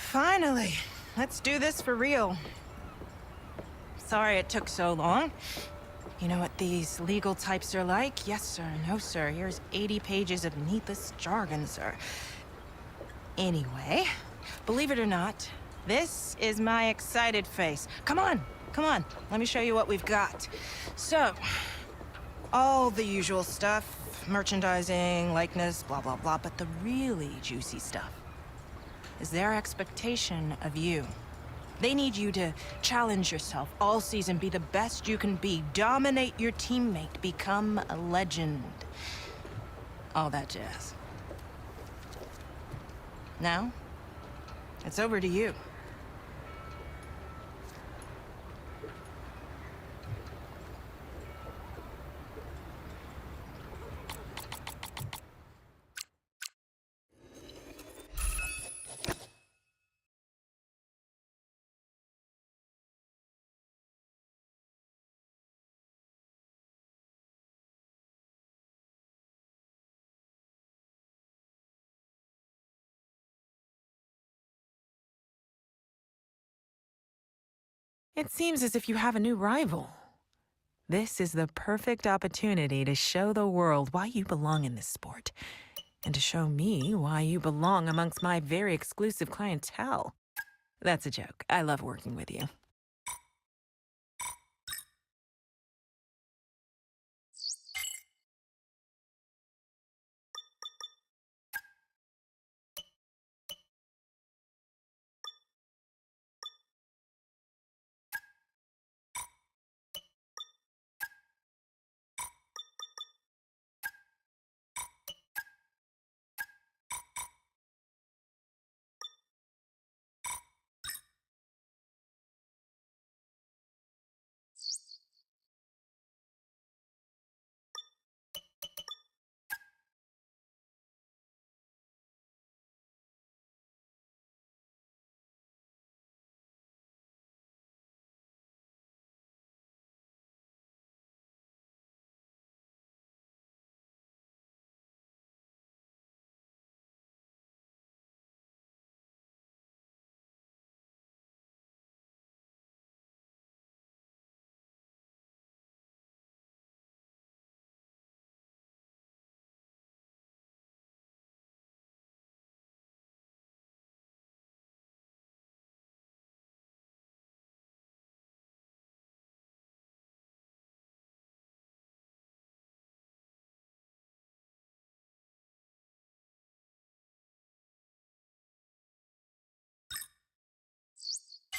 Finally, let's do this for real. Sorry it took so long. You know what these legal types are like? Yes, sir. No, sir. Here's 80 pages of needless jargon, sir. Anyway, believe it or not, this is my excited face. Come on, come on. Let me show you what we've got. So, all the usual stuff. Merchandising, likeness, blah, blah, blah. But the really juicy stuff is their expectation of you. They need you to challenge yourself all season, be the best you can be, dominate your teammate, become a legend. All that jazz. Now, it's over to you. It seems as if you have a new rival. This is the perfect opportunity to show the world why you belong in this sport, and to show me why you belong amongst my very exclusive clientele. That's a joke. I love working with you.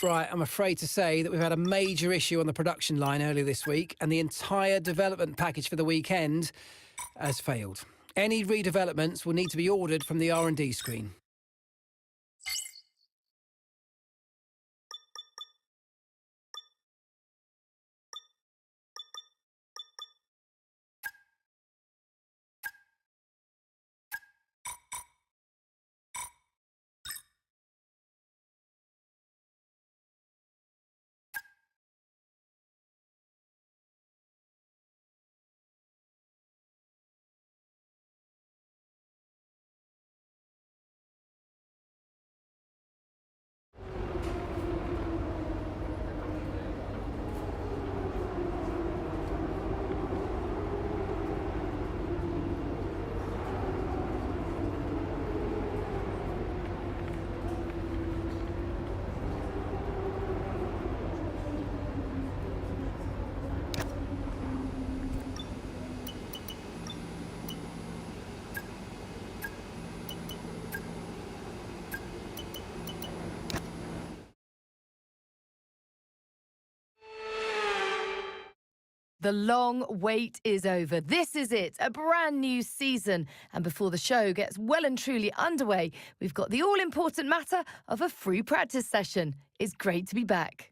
Right, I'm afraid to say that we've had a major issue on the production line earlier this week, and the entire development package for the weekend has failed. Any redevelopments will need to be ordered from the R&D screen. The long wait is over. This is it, a brand new season. And before the show gets well and truly underway, we've got the all-important matter of a free practice session. It's great to be back.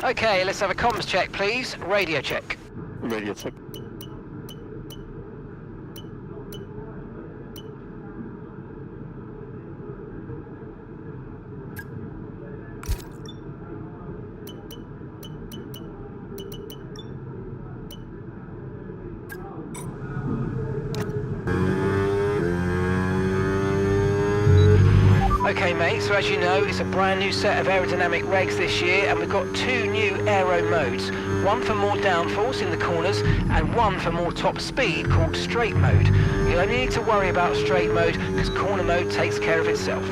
Okay, let's have a comms check, please. Radio check. Radio check. Okay, mate, so as you know, it's a brand new set of aerodynamic regs this year, and we've got two new aero modes. One for more downforce in the corners, and one for more top speed called straight mode. You only need to worry about straight mode, because corner mode takes care of itself.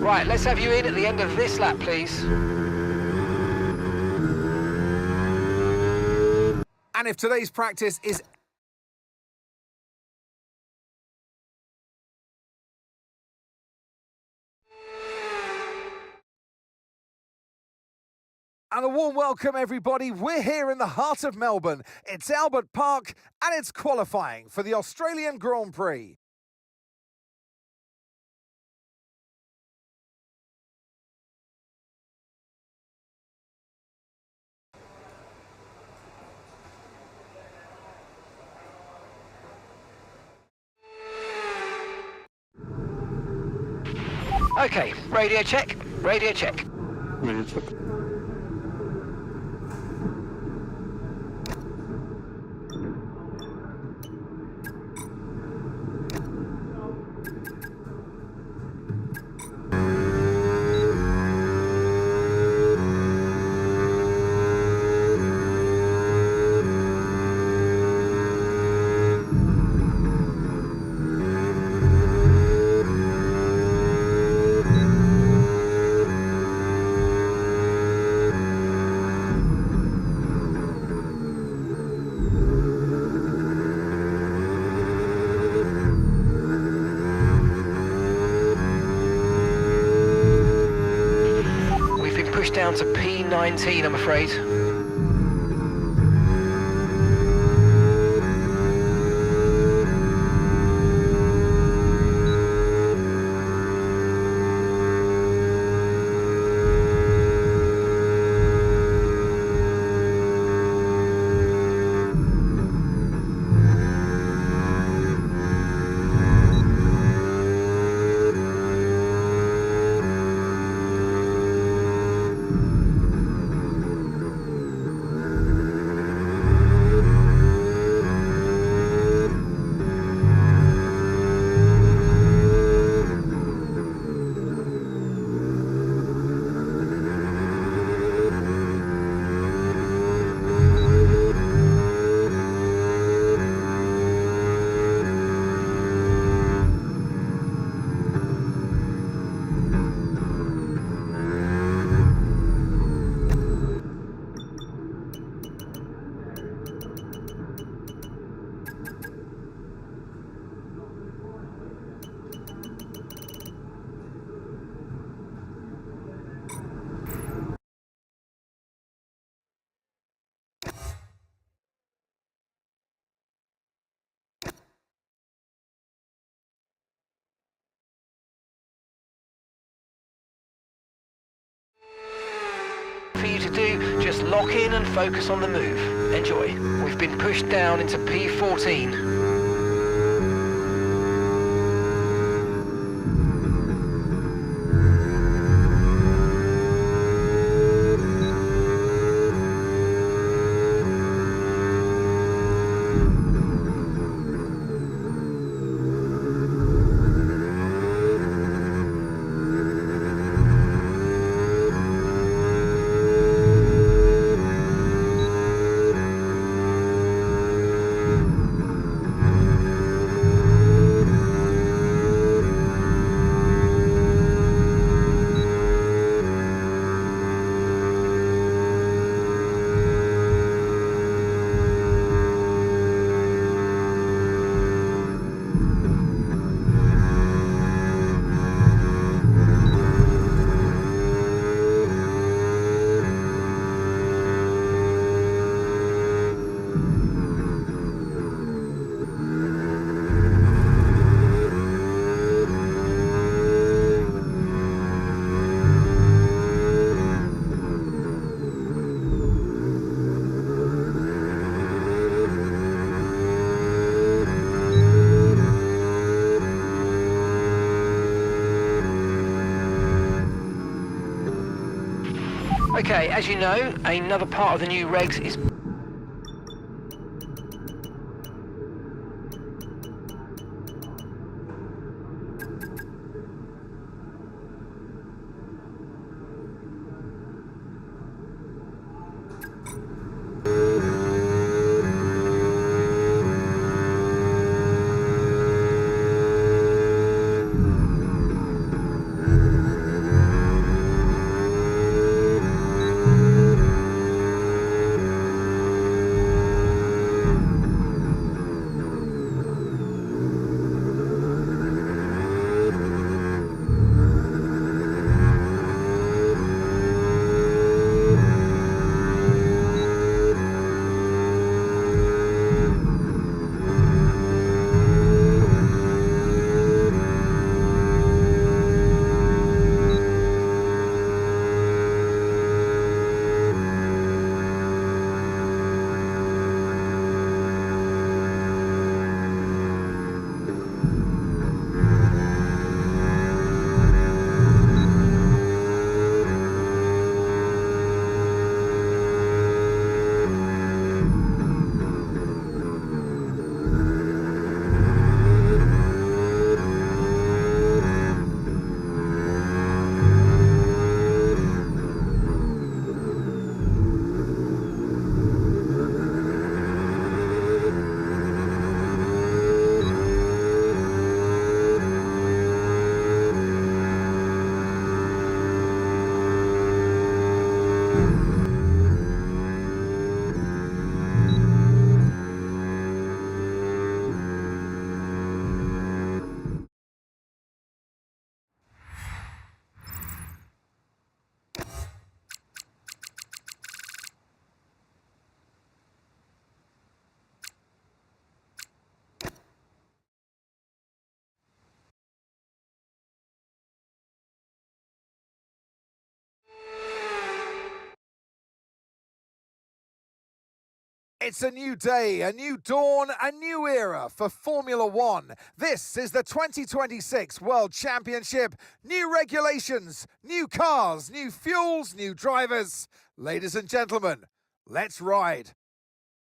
Right, let's have you in at the end of this lap, please. And if today's practice is... And a warm welcome, everybody. We're here in the heart of Melbourne. It's Albert Park, and it's qualifying for the Australian Grand Prix. Okay, radio check, radio check. Radio check. Pushed down to P19, I'm afraid. for you to do, just lock in and focus on the move. Enjoy. We've been pushed down into P14. Okay, as you know, another part of the new regs is It's a new day, a new dawn, a new era for Formula One. This is the 2026 World Championship. New regulations, new cars, new fuels, new drivers. Ladies and gentlemen, let's ride.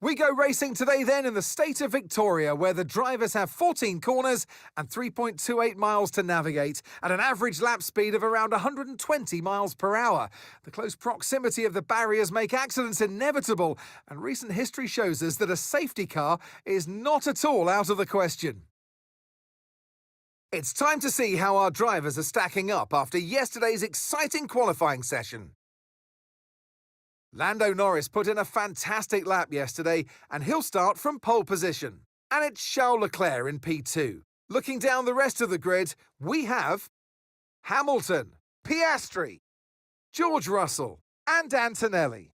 We go racing today then in the state of Victoria, where the drivers have 14 corners and 3.28 miles to navigate at an average lap speed of around 120 miles per hour. The close proximity of the barriers make accidents inevitable, and recent history shows us that a safety car is not at all out of the question. It's time to see how our drivers are stacking up after yesterday's exciting qualifying session. Lando Norris put in a fantastic lap yesterday, and he'll start from pole position. And it's Charles Leclerc in P2. Looking down the rest of the grid, we have Hamilton, Piastri, George Russell, and Antonelli,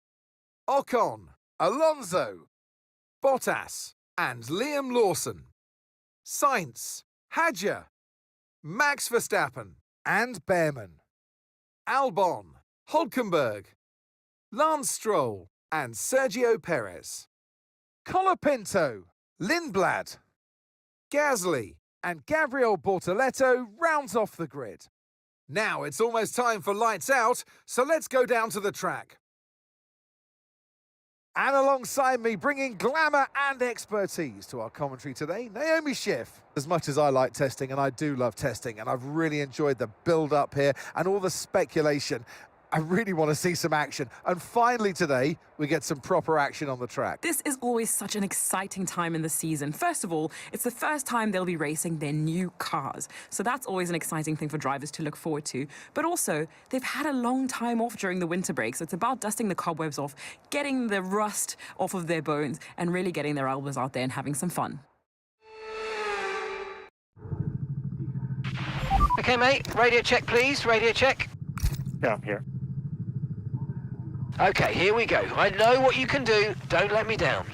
Ocon, Alonso, Bottas, and Liam Lawson, Sainz, Hadjar, Max Verstappen, and Behrman, Albon, Hulkenberg, Lance Stroll and Sergio Perez. Colapinto, Lindblad, Gasly and Gabriel Bortoleto rounds off the grid. Now it's almost time for lights out, so let's go down to the track. And alongside me, bringing glamour and expertise to our commentary today, Naomi Schiff. As much as I like testing, and I do love testing, and I've really enjoyed the build-up here and all the speculation, I really want to see some action. And finally today, we get some proper action on the track. This is always such an exciting time in the season. First of all, it's the first time they'll be racing their new cars. So that's always an exciting thing for drivers to look forward to. But also, they've had a long time off during the winter break. So it's about dusting the cobwebs off, getting the rust off of their bones, and really getting their elbows out there and having some fun. Okay, mate. Radio check, please. Radio check. Yeah, I'm here. Okay, here we go. I know what you can do. Don't let me down.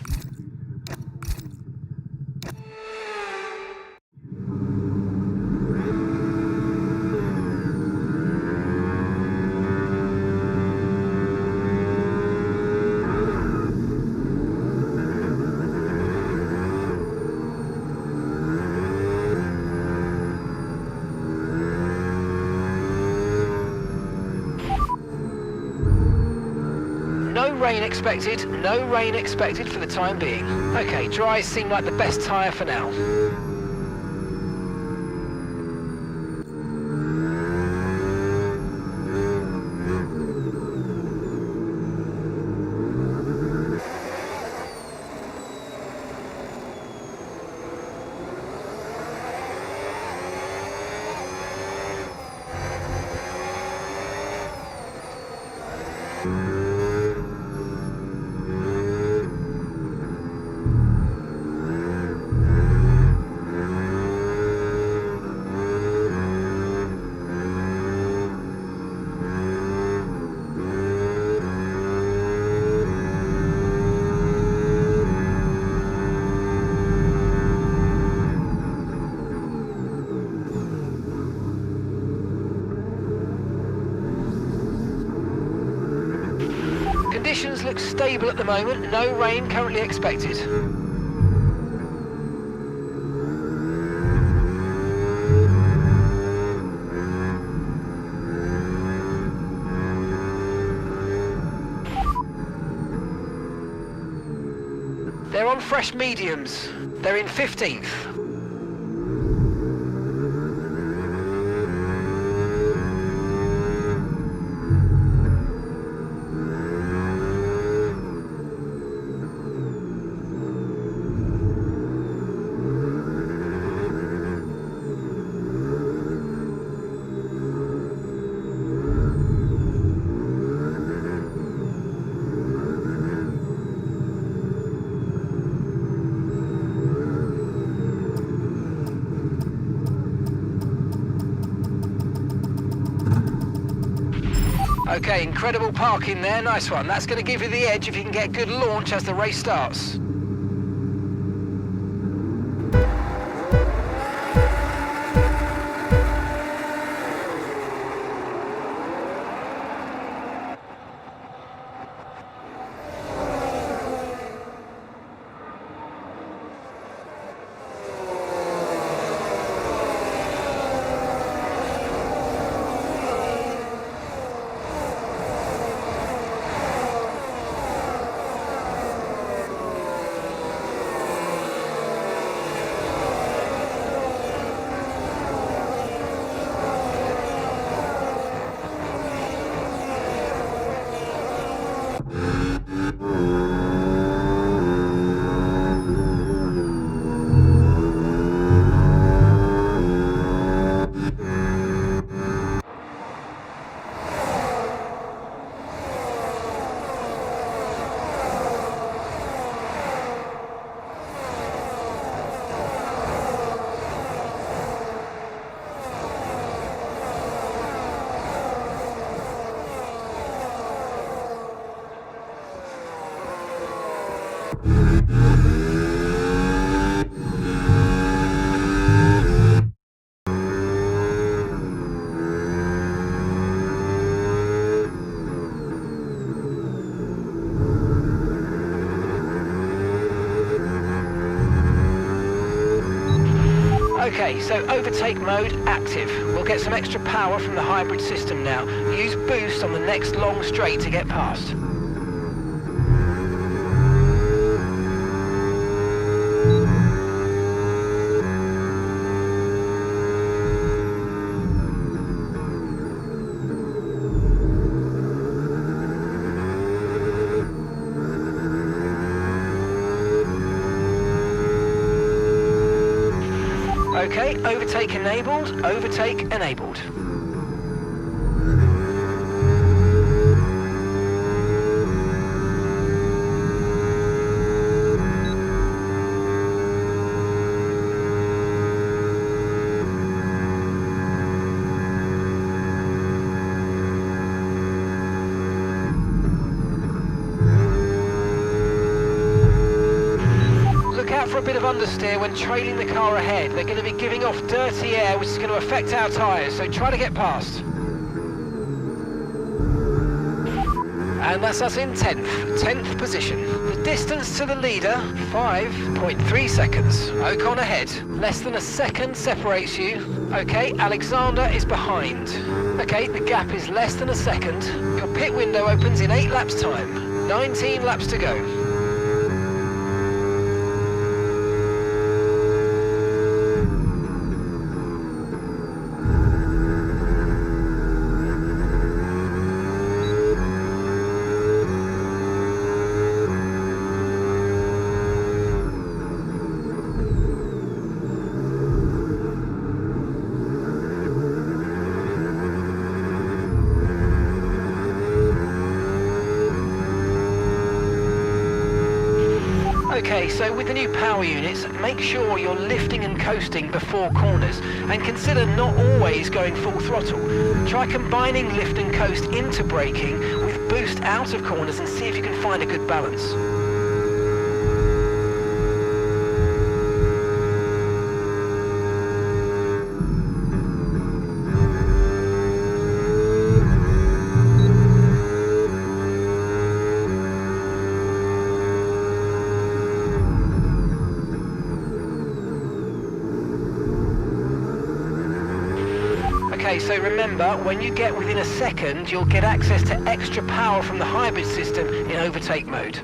No rain expected, no rain expected for the time being. Okay, dries seem like the best tyre for now. Conditions look stable at the moment, no rain currently expected. They're on fresh mediums. They're in 15th. Okay, incredible parking there, nice one. That's going to give you the edge if you can get good launch as the race starts. Okay, so overtake mode active. We'll get some extra power from the hybrid system now. Use boost on the next long straight to get past. Okay, overtake enabled, overtake enabled. Look out for a bit of understeer when trailing the car ahead. They're going to be giving off dirty air, which is going to affect our tyres, so try to get past. And that's us in 10th position. The distance to the leader, 5.3 seconds. Ocon ahead, less than a second separates you. Okay, Alexander is behind. Okay, the gap is less than a second. Your pit window opens in 8 laps time. 19 laps to go. Okay, so with the new power units, make sure you're lifting and coasting before corners, and consider not always going full throttle. Try combining lift and coast into braking with boost out of corners and see if you can find a good balance. Okay, so remember, when you get within a second, you'll get access to extra power from the hybrid system in overtake mode.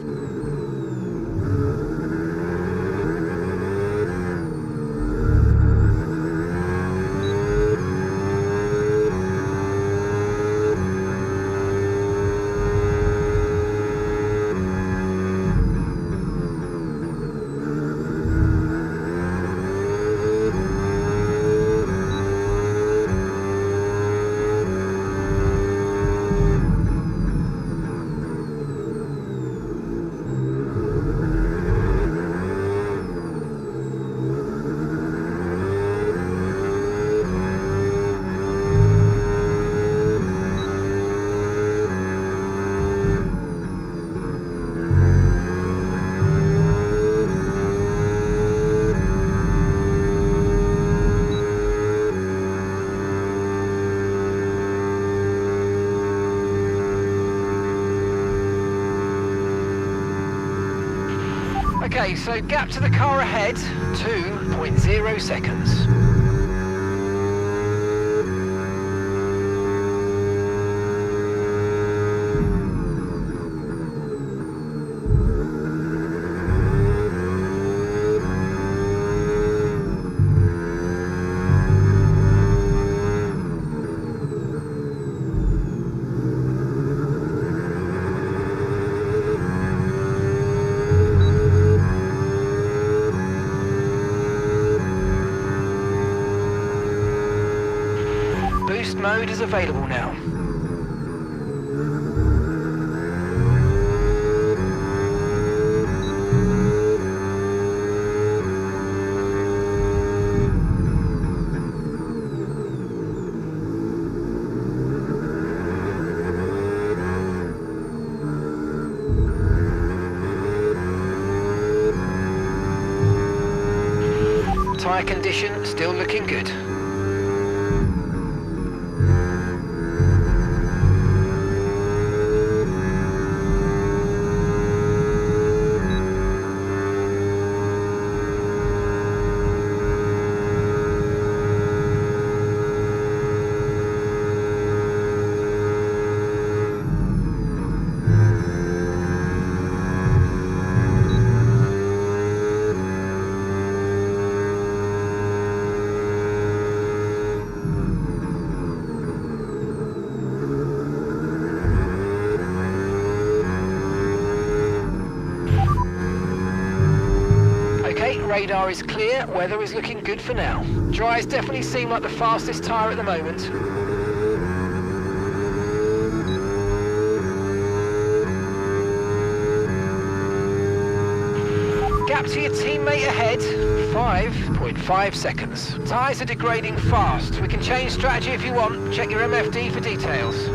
Okay, so gap to the car ahead, 2.0 seconds. Boost mode is available now. Tyre condition still looking good. radar is clear, weather is looking good for now. Dries definitely seem like the fastest tyre at the moment. Gap to your teammate ahead, 5.5 seconds. Tyres are degrading fast. We can change strategy if you want. Check your MFD for details.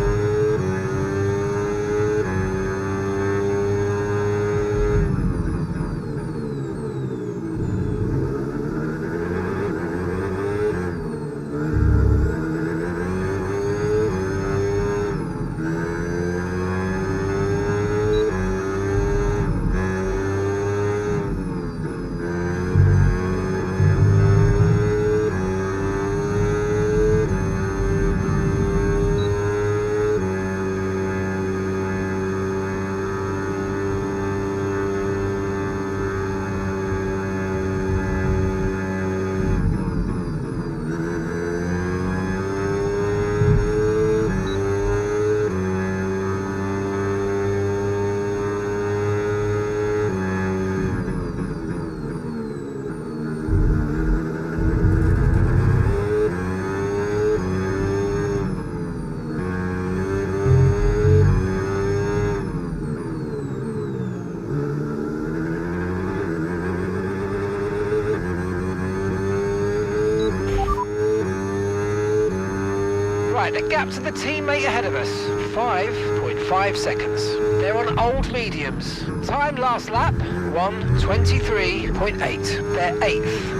Right, the gap to the teammate ahead of us, 5.5 seconds. They're on old mediums. Time last lap, 1:23.8. They're 8th.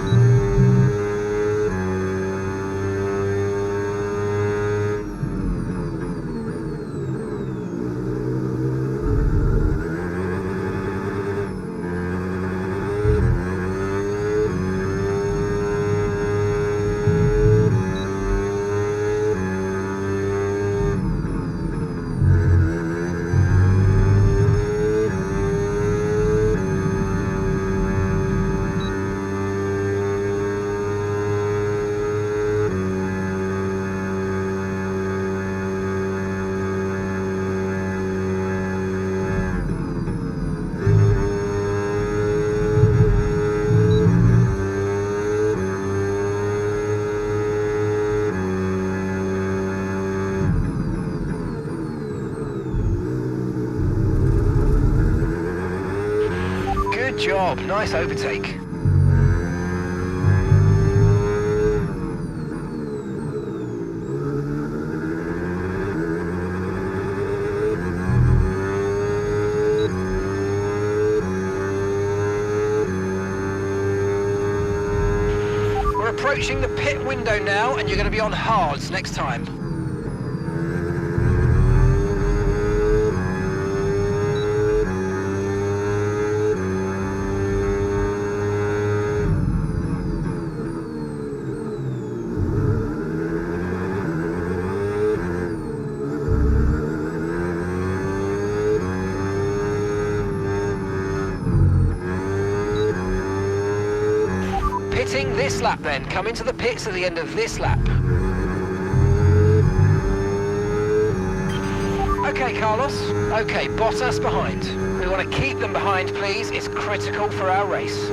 Good job, nice overtake. We're approaching the pit window now, and you're going to be on hards next time. Pitting this lap then. Come into the pits at the end of this lap. Okay, Carlos. Okay, Bottas behind. We want to keep them behind, please. It's critical for our race.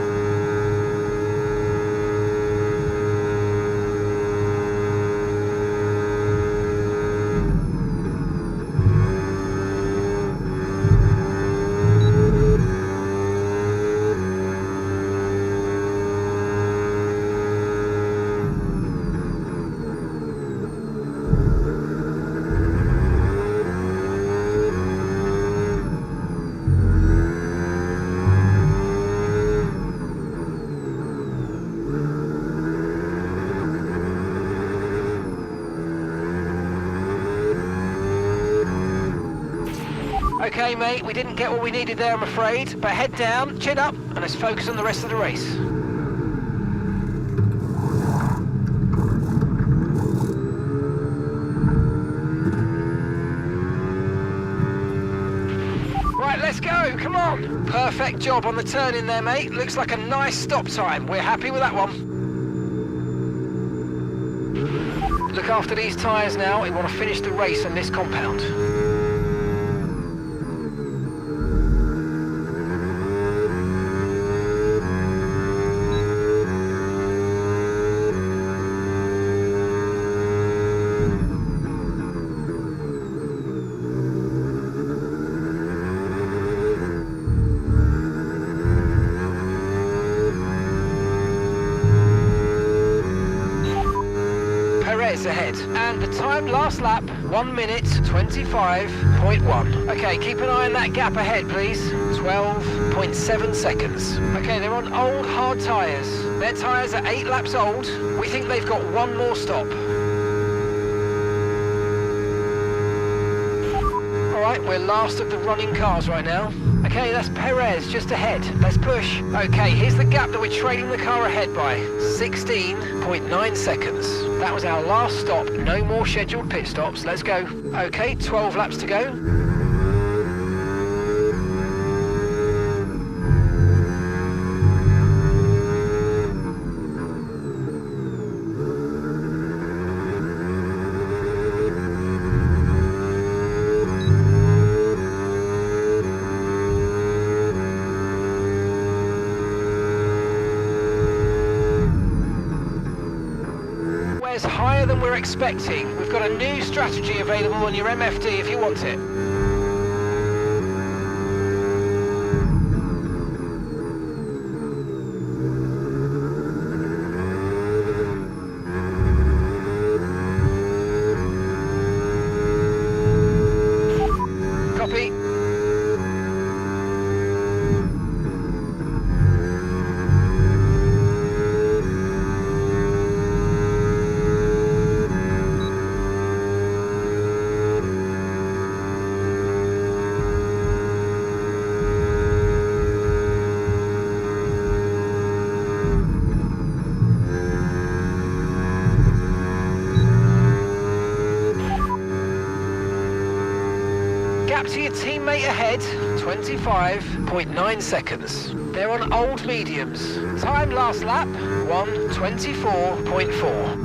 Okay, mate, we didn't get what we needed there, I'm afraid. But head down, chin up, and let's focus on the rest of the race. Right, let's go, come on. Perfect job on the turn in there, mate. Looks like a nice stop time. We're happy with that one. Look after these tyres now. We want to finish the race in this compound. Perez ahead. And the time last lap, 1 minute 25.1. Okay, keep an eye on that gap ahead, please. 12.7 seconds. Okay, they're on old hard tyres. Their tyres are 8 laps old. We think they've got one more stop. All right, we're last of the running cars right now. Okay, that's Perez just ahead. Let's push. Okay, here's the gap that we're trailing the car ahead by. 16.9 seconds. That was our last stop. No more scheduled pit stops. Let's go. Okay, 12 laps to go. Higher than we're expecting. We've got a new strategy available on your MFD if you want it. Copy. Gap to your teammate ahead, 25.9 seconds. They're on old mediums. Time last lap, 1:24.4.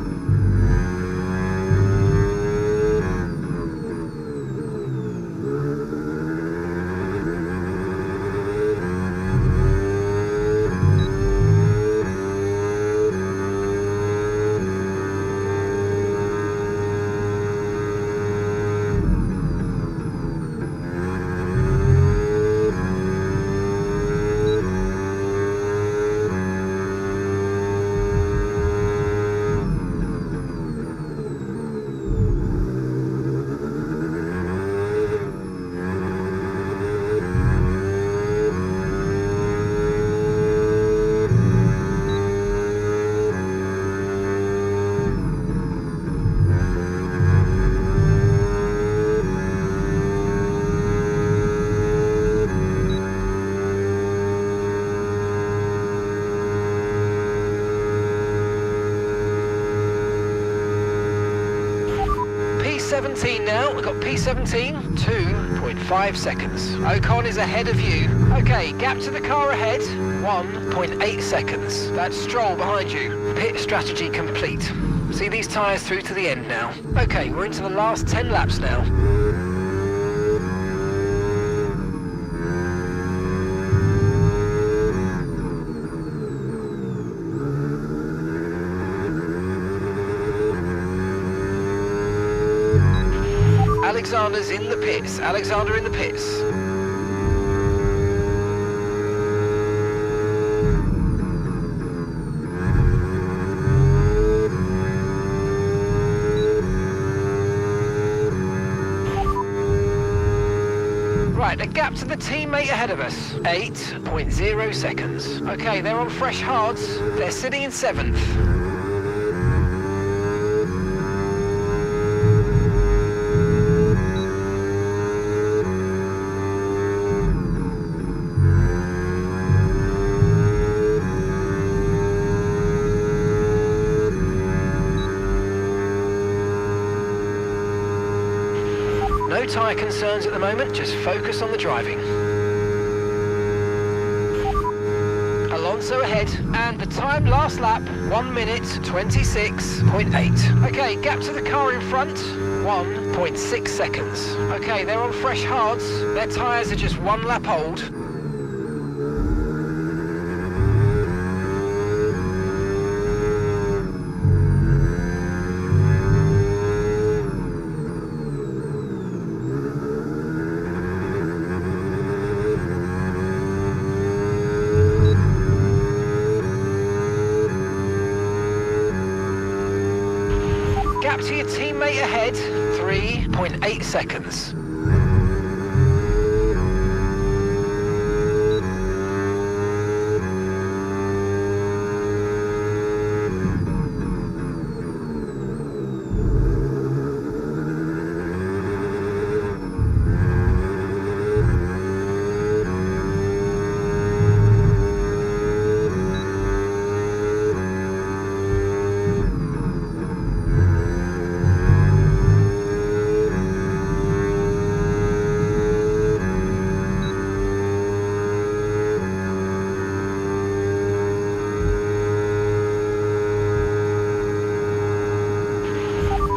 P17 now, we've got P17, 2.5 seconds. Ocon is ahead of you. Okay, gap to the car ahead, 1.8 seconds. That's Stroll behind you. Pit strategy complete. See these tyres through to the end now. Okay, we're into the last 10 laps now. Alexander's in the pits. Alexander in the pits. Right, a gap to the teammate ahead of us. 8.0 seconds. Okay, they're on fresh hards. They're sitting in 7th. No tyre concerns at the moment, just focus on the driving. Alonso ahead, and the time last lap, 1 minute 26.8. Okay, gap to the car in front, 1.6 seconds. Okay, they're on fresh hards, their tyres are just 1 lap old. Gap to your teammate ahead, 3.8 seconds.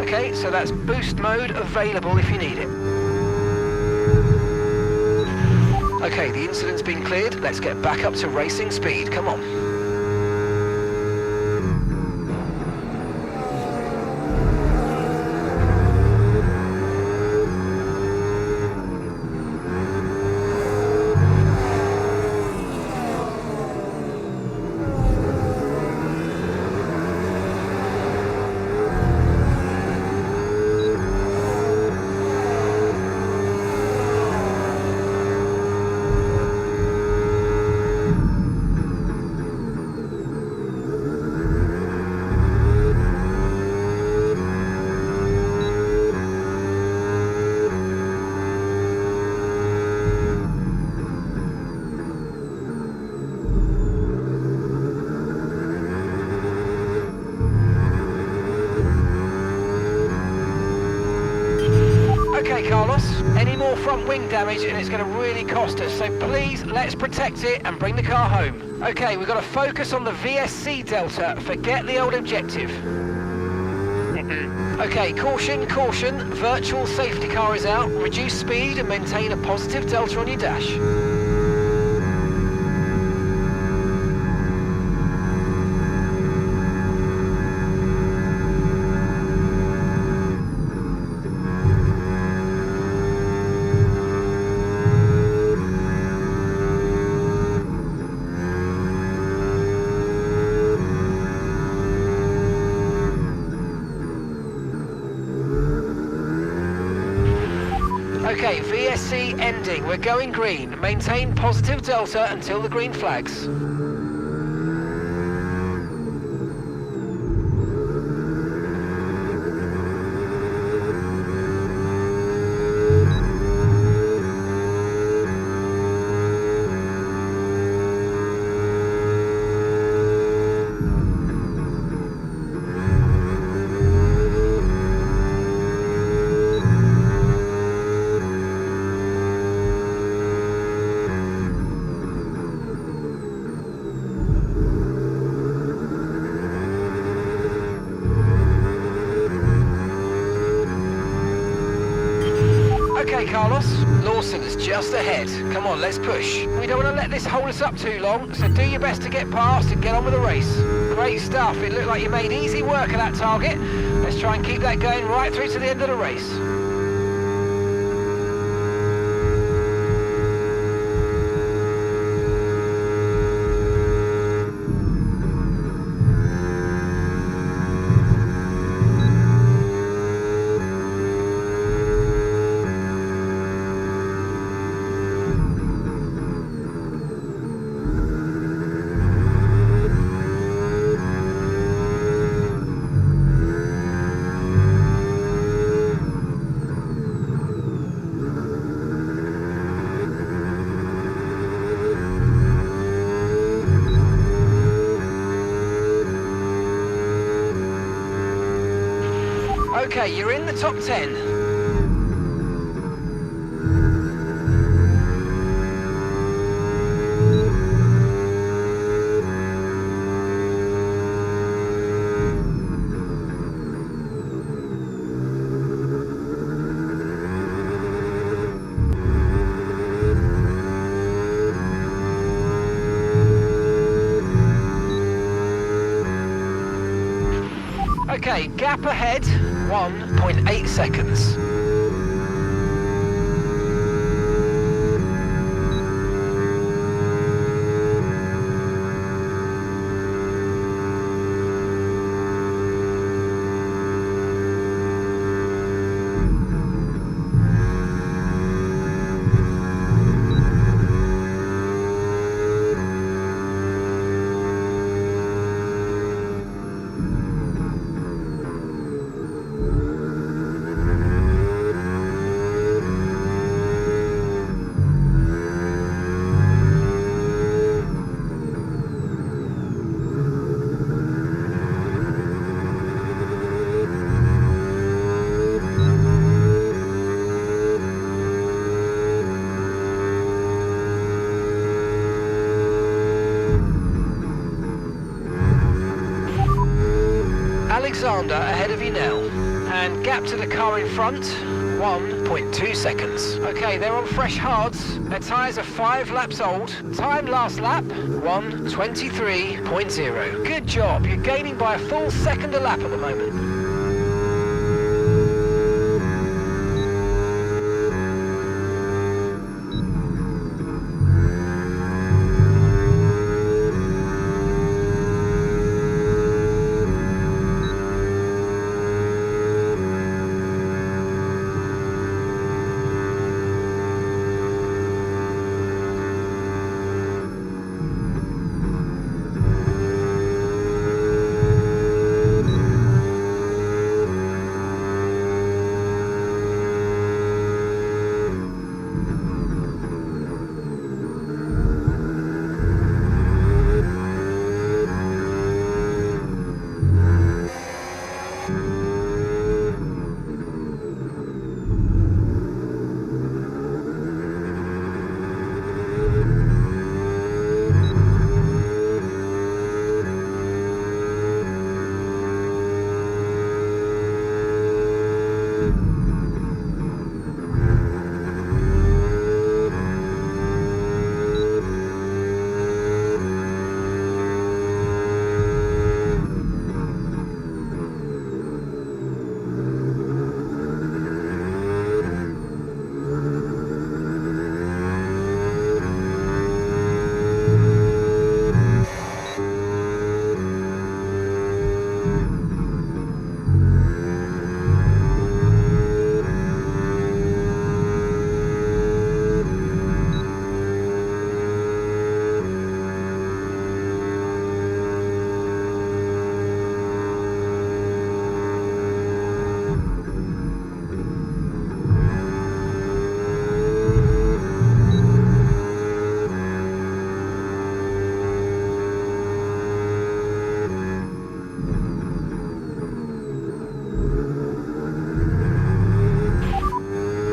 Okay, so that's boost mode available if you need it. Okay, the incident's been cleared. Let's get back up to racing speed. Come on. Okay, Carlos, any more front wing damage and it's going to really cost us, so please let's protect it and bring the car home. Okay, we've got to focus on the VSC Delta, forget the old objective. Okay, caution, caution, virtual safety car is out, reduce speed and maintain a positive Delta on your dash. Okay, VSC ending. We're going green. Maintain positive Delta until the green flags. Okay, Carlos, Lawson's just ahead. Come on, let's push. We don't want to let this hold us up too long, so do your best to get past and get on with the race. Great stuff. It looked like you made easy work of that target. Let's try and keep that going right through to the end of the race. Okay, you're in the top 10. Okay, gap ahead, 1.8 seconds. Alexander ahead of you now. And gap to the car in front, 1.2 seconds. Okay, they're on fresh hards. Their tyres are 5 laps old. Time last lap, 1:23.0. Good job, you're gaining by a full second a lap at the moment.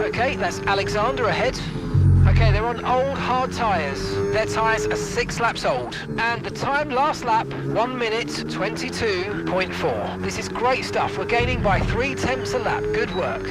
Okay, that's Alexander ahead. Okay, they're on old hard tyres. Their tyres are 6 laps old. And the time last lap, 1:22.4. This is great stuff. We're gaining by 0.3 a lap. Good work.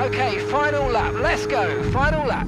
Okay, final lap. Let's go. Final lap.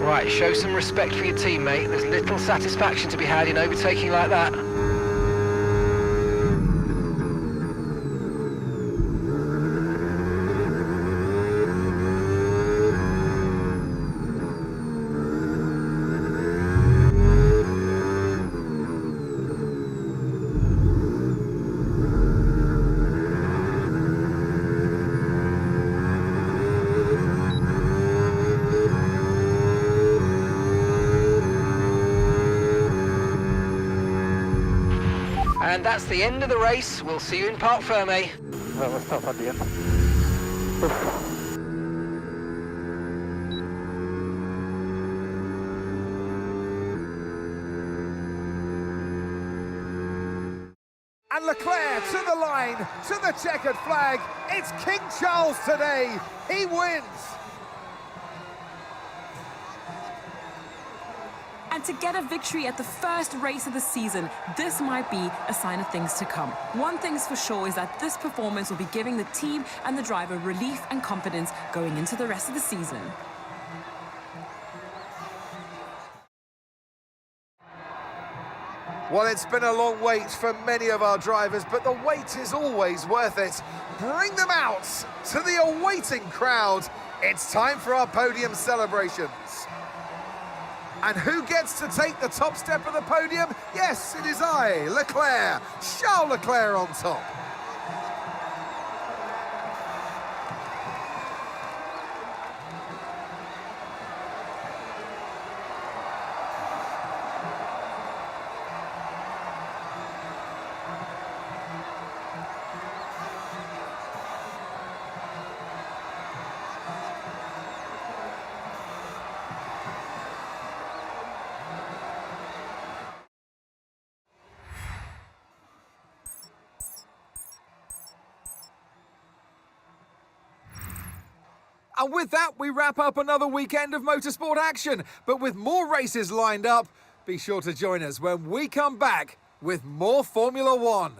Right, show some respect for your teammate. There's little satisfaction to be had in overtaking like that. And that's the end of the race. We'll see you in Parc Fermé. Well, we'll stop at the end. And Leclerc to the line, to the checkered flag. It's King Charles today. He wins. And to get a victory at the first race of the season, this might be a sign of things to come. One thing's for sure is that this performance will be giving the team and the driver relief and confidence going into the rest of the season. Well, it's been a long wait for many of our drivers, but the wait is always worth it. Bring them out to the awaiting crowd. It's time for our podium celebrations. And who gets to take the top step of the podium? Yes, it is I, Leclerc, Charles Leclerc on top. And with that, we wrap up another weekend of motorsport action. But with more races lined up, be sure to join us when we come back with more Formula One.